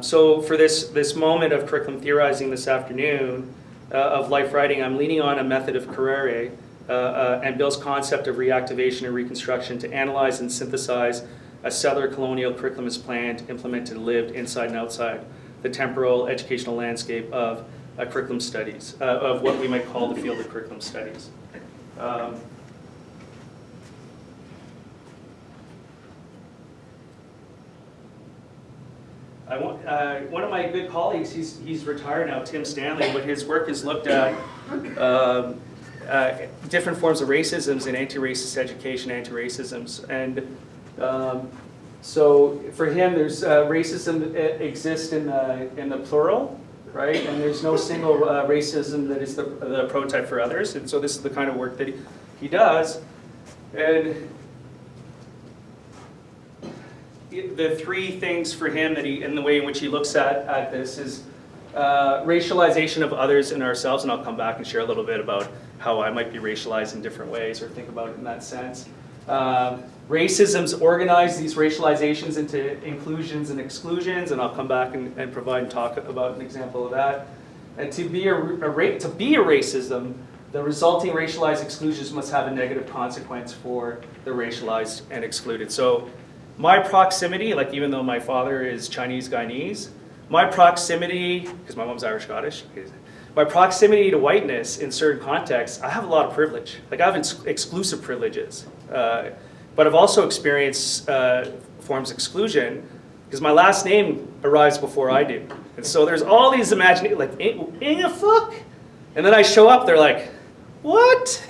So for this moment of curriculum theorizing this afternoon, of life writing, I'm leaning on a method of Carrere and Bill's concept of reactivation and reconstruction to analyze and synthesize a settler colonial curriculum as planned, implemented, lived inside and outside the temporal educational landscape of curriculum studies, of what we might call the field of curriculum studies. One of my good colleagues, he's retired now, Tim Stanley, but his work has looked at different forms of racisms and anti-racist education, anti-racisms. And so for him, there's racism that exists in the plural, right? And there's no single racism that is the prototype for others. And so this is the kind of work that he does. And the three things for him that and the way in which he looks at this is racialization of others and ourselves, and I'll come back and share a little bit about how I might be racialized in different ways or think about it in that sense. Racisms organize these racializations into inclusions and exclusions, and I'll come back and provide and talk about an example of that. And to be a racism, the resulting racialized exclusions must have a negative consequence for the racialized and excluded. So my proximity, like even though my father is Chinese Guyanese, my proximity, because my mom's Irish Scottish, my proximity to whiteness in certain contexts, I have a lot of privilege. Like I have exclusive privileges, but I've also experienced forms of exclusion because my last name arrives before I do. And so there's all these imaginations, like Ng-A-Fook, and then I show up, they're like, what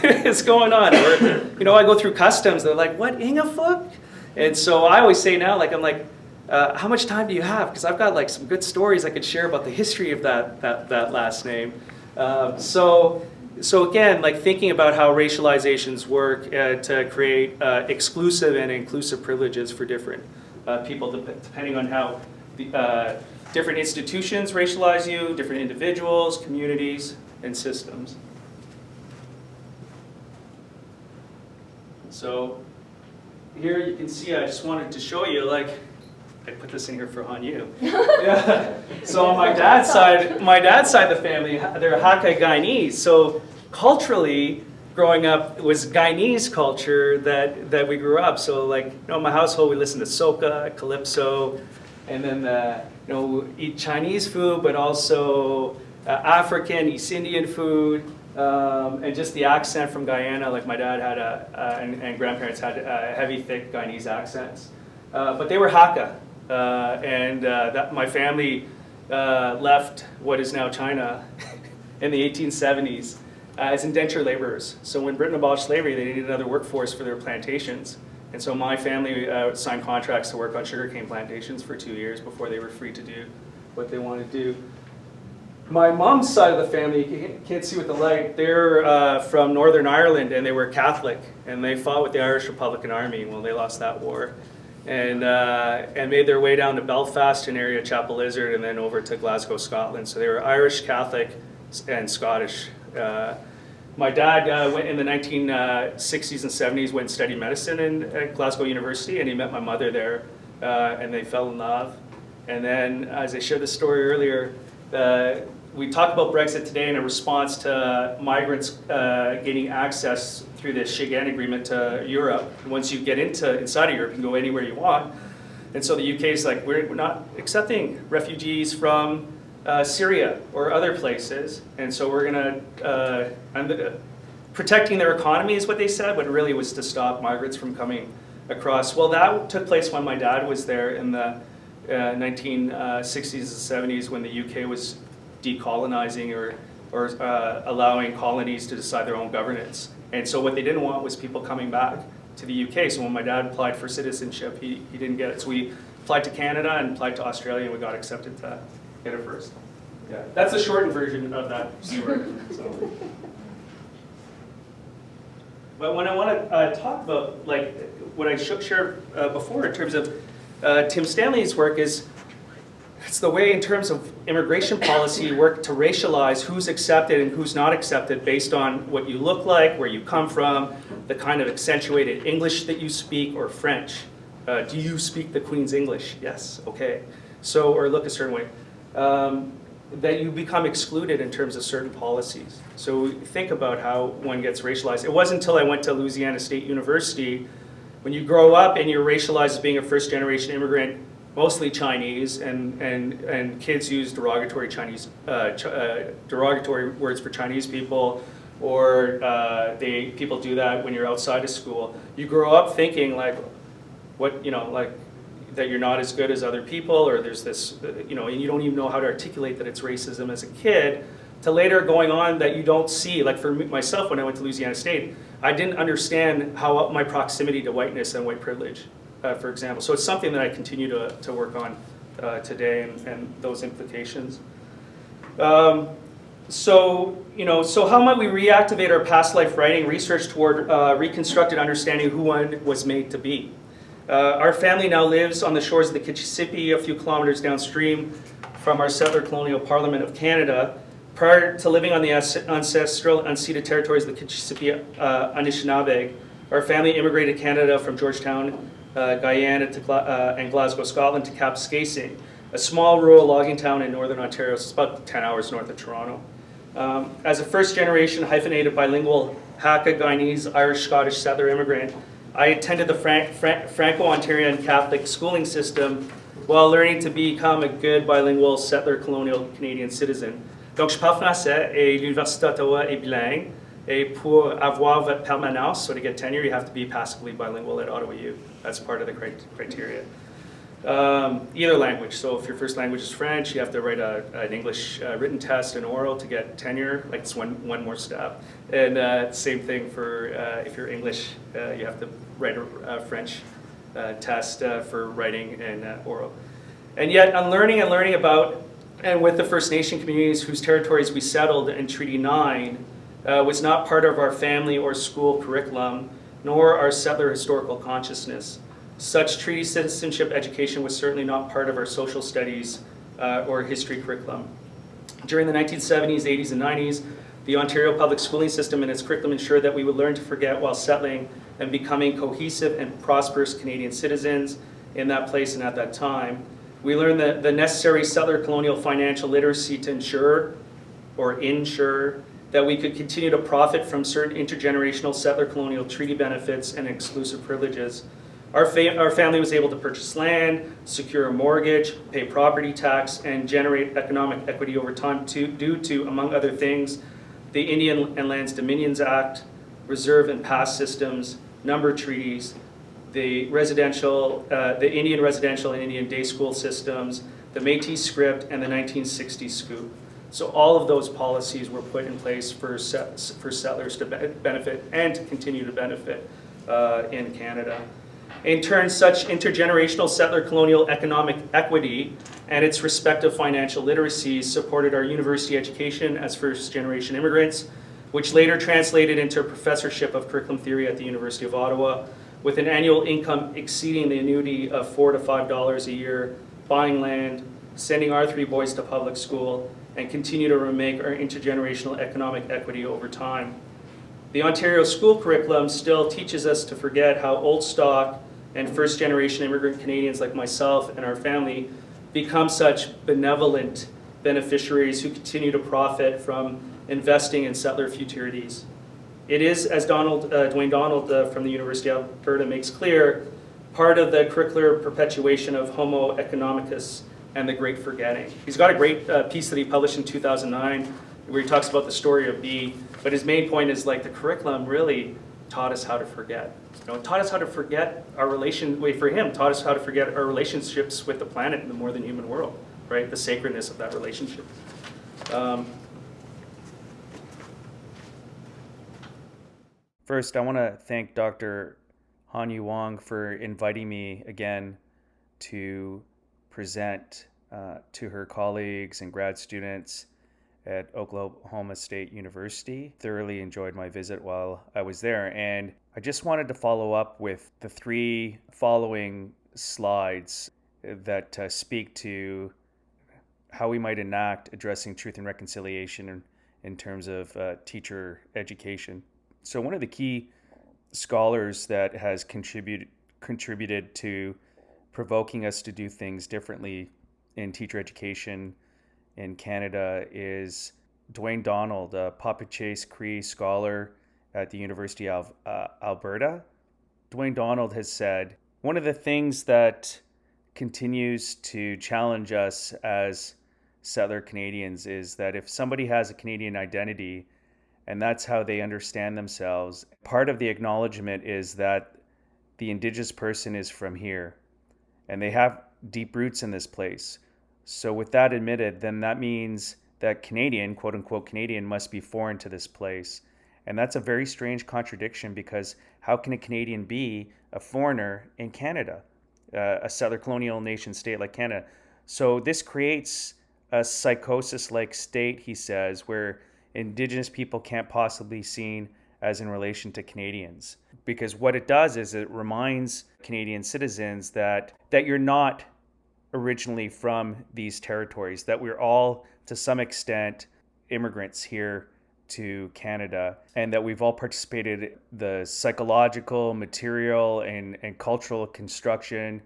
is going on? Or, I go through customs, they're like, what, Ng-A-Fook? And so I always say now, I'm like, how much time do you have? Because I've got like some good stories I could share about the history of that last name. So again, like thinking about how racializations work to create exclusive and inclusive privileges for different people, depending on how the different institutions racialize you, different individuals, communities, and systems. So here you can see, I just wanted to show you, I put this in here on you. Yeah. So on my dad's side of the family, they're Hakka Guyanese. So culturally, growing up, it was Guyanese culture that we grew up. So in my household, we listened to soca, calypso, and then we eat Chinese food, but also African, East Indian food. And just the accent from Guyana, like my dad had and grandparents had heavy, thick Guyanese accents. But they were Hakka, and that my family left what is now China in the 1870s as indenture laborers. So when Britain abolished slavery, they needed another workforce for their plantations. And so my family signed contracts to work on sugarcane plantations for 2 years before they were free to do what they wanted to do. My mom's side of the family, you can't see with the light, they're from Northern Ireland, and they were Catholic, and they fought with the Irish Republican Army when they lost that war, and made their way down to Belfast, an area of Chapel Lizard, and then over to Glasgow, Scotland. So they were Irish, Catholic, and Scottish. My dad went in the 1960s and 70s, went and studied medicine at Glasgow University, and he met my mother there, and they fell in love. And then, as I shared the story earlier, we talk about Brexit today in a response to migrants gaining access through the Schengen Agreement to Europe. Once you get inside of Europe, you can go anywhere you want. And so the UK is like, we're not accepting refugees from Syria or other places, and so we're gonna, protecting their economy is what they said, but it really was to stop migrants from coming across. Well, that took place when my dad was there in the 1960s and 70s, when the UK was decolonizing or allowing colonies to decide their own governance. And so what they didn't want was people coming back to the UK. So when my dad applied for citizenship, he didn't get it. So we applied to Canada and applied to Australia, and we got accepted to get it first. Yeah, that's the shortened version of that story. So. But when I want to talk about, like, what I shared before in terms of Tim Stanley's work is, it's the way in terms of immigration policy work to racialize who's accepted and who's not accepted based on what you look like, where you come from, the kind of accentuated English that you speak, or French. Do you speak the Queen's English? Yes, okay. So, or look a certain way. That you become excluded in terms of certain policies. So think about how one gets racialized. It wasn't until I went to Louisiana State University, when you grow up and you're racialized as being a first generation immigrant, mostly Chinese, and kids use derogatory derogatory words for Chinese people, or people do that when you're outside of school. You grow up thinking like, that you're not as good as other people, or there's this, and you don't even know how to articulate that it's racism as a kid, to later going on that you don't see. Like for myself, when I went to Louisiana State, I didn't understand how my proximity to whiteness and white privilege, for example. So it's something that I continue to work on today, and those implications. So how might we reactivate our past life writing research toward reconstructed understanding who one was made to be? Our family now lives on the shores of the Kitchissippi, a few kilometers downstream from our settler colonial Parliament of Canada. Prior to living on the ancestral unceded territories of the Kitchissippi Anishinaabe, our family immigrated to Canada from Georgetown, Guyana and Glasgow, Scotland to Kapuskasing, a small rural logging town in northern Ontario. So it's about 10 hours north of Toronto. As a first generation hyphenated bilingual Hakka, Guyanese, Irish, Scottish settler immigrant, I attended the Franco-Ontarian Catholic schooling system while learning to become a good bilingual settler colonial Canadian citizen. Donc je parle français et l'Université d'Ottawa est bilingue. Et pour avoir votre permanence, so to get tenure, you have to be passively bilingual at Ottawa U. That's part of the criteria. Either language. So if your first language is French, you have to write an English written test and oral to get tenure. Like it's one more step. And same thing for if you're English, you have to write a French test for writing and oral. And yet, on learning about and with the First Nation communities whose territories we settled in Treaty 9 was not part of our family or school curriculum, nor our settler historical consciousness. Such treaty citizenship education was certainly not part of our social studies or history curriculum. During the 1970s, 80s, and 90s, the Ontario public schooling system and its curriculum ensured that we would learn to forget while settling and becoming cohesive and prosperous Canadian citizens in that place and at that time. We learned the necessary settler colonial financial literacy to ensure that we could continue to profit from certain intergenerational settler colonial treaty benefits and exclusive privileges. Our family was able to purchase land, secure a mortgage, pay property tax, and generate economic equity over time due to, among other things, the Indian and Lands Dominions Act, reserve and pass systems, number treaties, the Indian residential and Indian day school systems, the Métis script, and the 1960s scoop. So all of those policies were put in place for settlers to benefit and to continue to benefit in Canada. In turn, such intergenerational settler colonial economic equity and its respective financial literacies supported our university education as first-generation immigrants, which later translated into a professorship of curriculum theory at the University of Ottawa, with an annual income exceeding the annuity of $4 to $5 a year, buying land, sending our 3 boys to public school, and continue to remake our intergenerational economic equity over time. The Ontario school curriculum still teaches us to forget how old stock and first-generation immigrant Canadians like myself and our family become such benevolent beneficiaries who continue to profit from investing in settler futurities. It is, as Dwayne Donald from the University of Alberta makes clear, part of the curricular perpetuation of Homo economicus and the Great Forgetting. He's got a great piece that he published in 2009 where he talks about the story of B, but his main point is like the curriculum really taught us how to forget. It taught us how to forget our taught us how to forget our relationships with the planet and the more than human world, right? The sacredness of that relationship. First, I want to thank Dr. Hanyu Wong for inviting me again to present to her colleagues and grad students at Oklahoma State University. Thoroughly enjoyed my visit while I was there, and I just wanted to follow up with the 3 following slides that speak to how we might enact addressing truth and reconciliation in terms of teacher education. So one of the key scholars that has contributed to provoking us to do things differently in teacher education in Canada is Dwayne Donald, a Papachaise Cree scholar at the University of Alberta. Dwayne Donald has said, one of the things that continues to challenge us as settler Canadians is that if somebody has a Canadian identity and that's how they understand themselves, part of the acknowledgement is that the Indigenous person is from here and they have deep roots in this place. So with that admitted, then that means that Canadian, quote unquote Canadian, must be foreign to this place. And that's a very strange contradiction, because how can a Canadian be a foreigner in Canada, a settler colonial nation state like Canada? So this creates a psychosis-like state, he says, where Indigenous people can't possibly be seen as in relation to Canadians. Because what it does is it reminds Canadian citizens that you're not originally from these territories, that we're all, to some extent, immigrants here to Canada, and that we've all participated in the psychological, material, and cultural construction,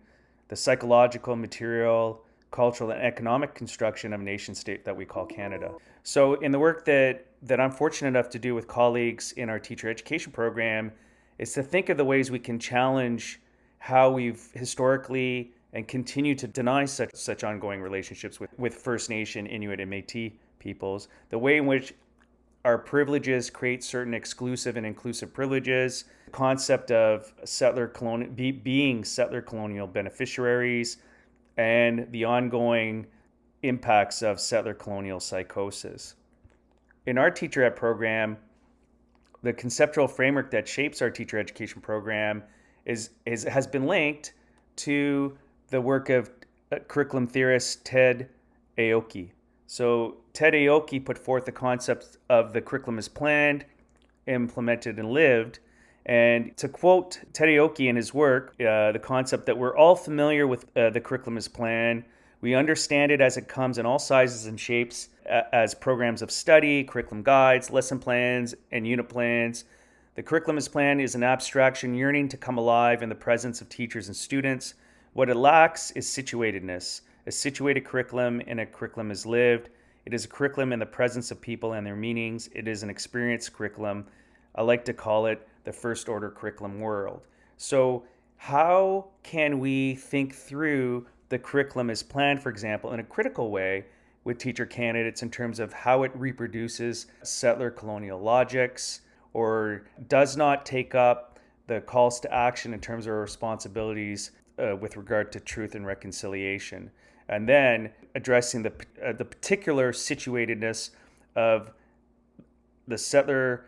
the psychological, material, cultural, and economic construction of a nation state that we call Canada. So in the work that I'm fortunate enough to do with colleagues in our teacher education program is to think of the ways we can challenge how we've historically and continue to deny such ongoing relationships with First Nation, Inuit, and Métis peoples, the way in which our privileges create certain exclusive and inclusive privileges, the concept of being settler colonial beneficiaries, and the ongoing impacts of settler colonial psychosis. In our teacher ed program, the conceptual framework that shapes our teacher education program has been linked to the work of curriculum theorist Ted Aoki. So Ted Aoki put forth the concept of the curriculum as planned, implemented, and lived. And to quote Ted Aoki in his work, the concept that we're all familiar with the curriculum as planned. We understand it as it comes in all sizes and shapes as programs of study, curriculum guides, lesson plans, and unit plans. The curriculum as planned is an abstraction yearning to come alive in the presence of teachers and students. What it lacks is situatedness. A situated curriculum and a curriculum is lived. It is a curriculum in the presence of people and their meanings. It is an experienced curriculum. I like to call it the first order curriculum world. So how can we think through the curriculum as planned, for example, in a critical way with teacher candidates in terms of how it reproduces settler colonial logics or does not take up the calls to action in terms of our responsibilities with regard to truth and reconciliation, and then addressing the particular situatedness of the settler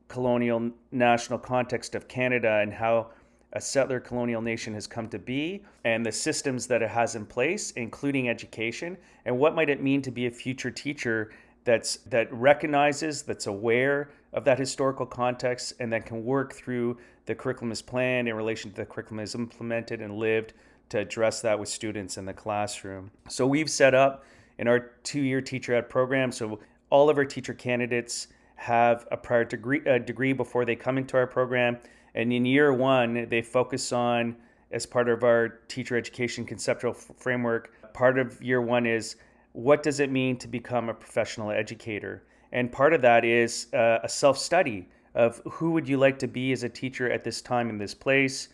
colonial national context of Canada and how a settler colonial nation has come to be and the systems that it has in place, including education, and what might it mean to be a future teacher that recognizes, that's aware of that historical context, and that can work through the curriculum as planned in relation to the curriculum as implemented and lived to address that with students in the classroom. So we've set up in our 2-year teacher ed program, so all of our teacher candidates have a prior degree before they come into our program. And in year 1, they focus on, as part of our teacher education conceptual framework, part of year 1 is, what does it mean to become a professional educator? And part of that is a self-study of who would you like to be as a teacher at this time in this place?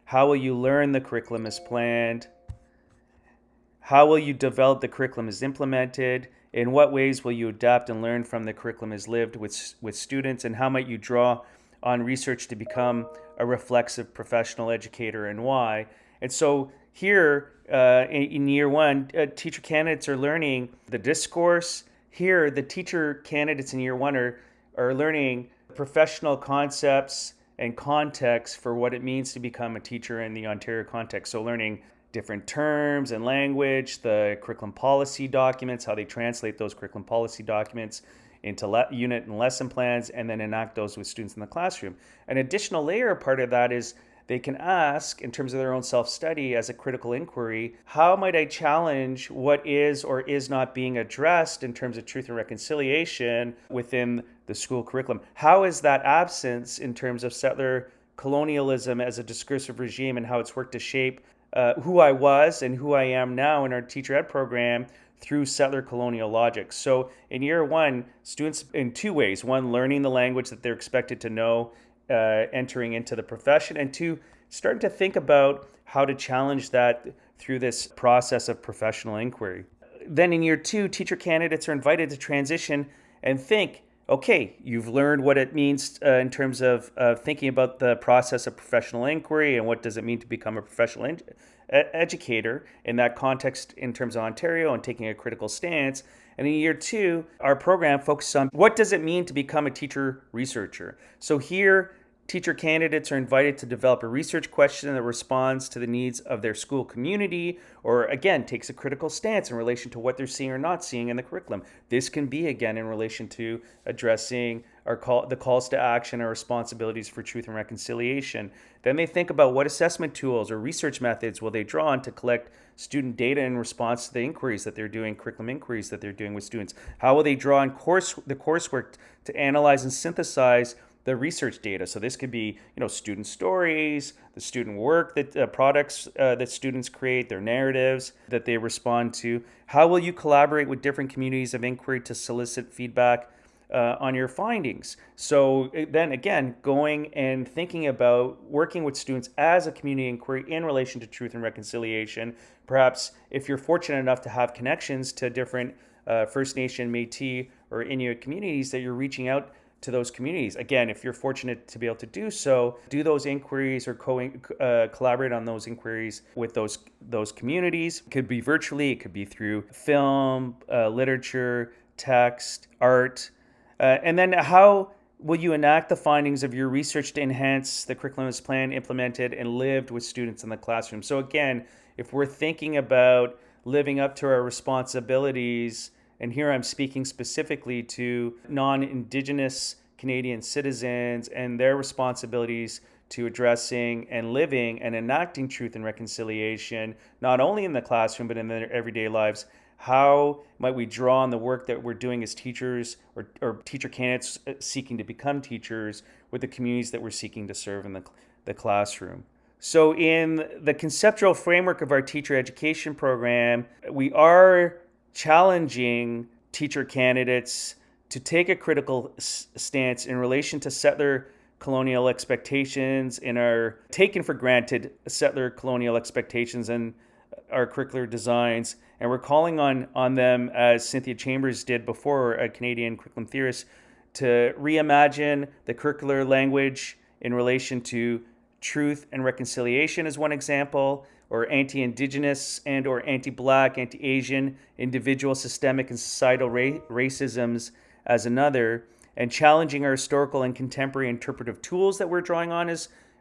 How will you learn the curriculum as planned? How will you develop the curriculum as implemented? In what ways will you adapt and learn from the curriculum as lived with students? And how might you draw on research to become a reflexive professional educator, and why? And so here in year one, teacher candidates are learning the discourse. Here, the teacher candidates in year one are learning professional concepts and context for what it means to become a teacher in the Ontario context. So learning different terms and language, the curriculum policy documents, how they translate those curriculum policy documents into unit and lesson plans, and then enact those with students in the classroom. An additional layer part of that is they can ask, in terms of their own self-study as a critical inquiry, how might I challenge what is or is not being addressed in terms of truth and reconciliation within the school curriculum? How is that absence in terms of settler colonialism as a discursive regime and how it's worked to shape who I was and who I am now in our teacher ed program through settler colonial logic? So in year one, students in two ways: one, learning the language that they're expected to know entering into the profession, and two, starting to think about how to challenge that through this process of professional inquiry. Then in year two, teacher candidates are invited to transition and think, okay, you've learned what it means in terms of thinking about the process of professional inquiry and what does it mean to become a professional educator in that context in terms of Ontario and taking a critical stance. And in year two, our program focuses on what does it mean to become a teacher researcher. So here, teacher candidates are invited to develop a research question that responds to the needs of their school community, or again, takes a critical stance in relation to what they're seeing or not seeing in the curriculum. This can be, again, in relation to addressing the calls to action or responsibilities for truth and reconciliation. Then they think about what assessment tools or research methods will they draw on to collect student data in response to the inquiries that they're doing, curriculum inquiries that they're doing with students. How will they draw on the coursework to analyze and synthesize the research data? So this could be, student stories, the student work, that products that students create, their narratives that they respond to. How will you collaborate with different communities of inquiry to solicit feedback on your findings? So then again, going and thinking about working with students as a community inquiry in relation to truth and reconciliation. Perhaps if you're fortunate enough to have connections to different First Nation, Métis, or Inuit communities, that you're reaching out to those communities. Again, if you're fortunate to be able to do so, do those inquiries or collaborate on those inquiries with those communities. It could be virtually, it could be through film, literature, text, art. And then how will you enact the findings of your research to enhance the curriculum as planned, implemented, and lived with students in the classroom? So again, if we're thinking about living up to our responsibilities, and here I'm speaking specifically to non-Indigenous Canadian citizens and their responsibilities to addressing and living and enacting truth and reconciliation, not only in the classroom, but in their everyday lives. How might we draw on the work that we're doing as teachers or teacher candidates seeking to become teachers with the communities that we're seeking to serve in the classroom? So in the conceptual framework of our teacher education program, we are challenging teacher candidates to take a critical stance in relation to settler colonial expectations in our taken for granted settler colonial expectations and our curricular designs. And we're calling on them, as Cynthia Chambers did before, a Canadian curriculum theorist, to reimagine the curricular language in relation to truth and reconciliation as one example, or anti-Indigenous and or anti-Black, anti-Asian, individual, systemic, and societal racisms as another, and challenging our historical and contemporary interpretive tools that we're drawing on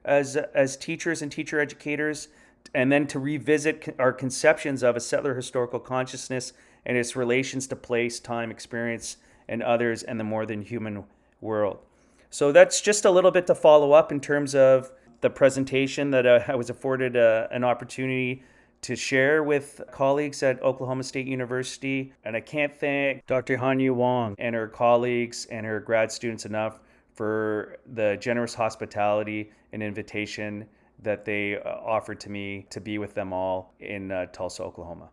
as teachers and teacher educators, and then to revisit our conceptions of a settler historical consciousness and its relations to place, time, experience, and others, and the more than human world. So that's just a little bit to follow up in terms of the presentation that I was afforded an opportunity to share with colleagues at Oklahoma State University. And I can't thank Dr. Hanyu Wong and her colleagues and her grad students enough for the generous hospitality and invitation that they offered to me to be with them all in Tulsa, Oklahoma.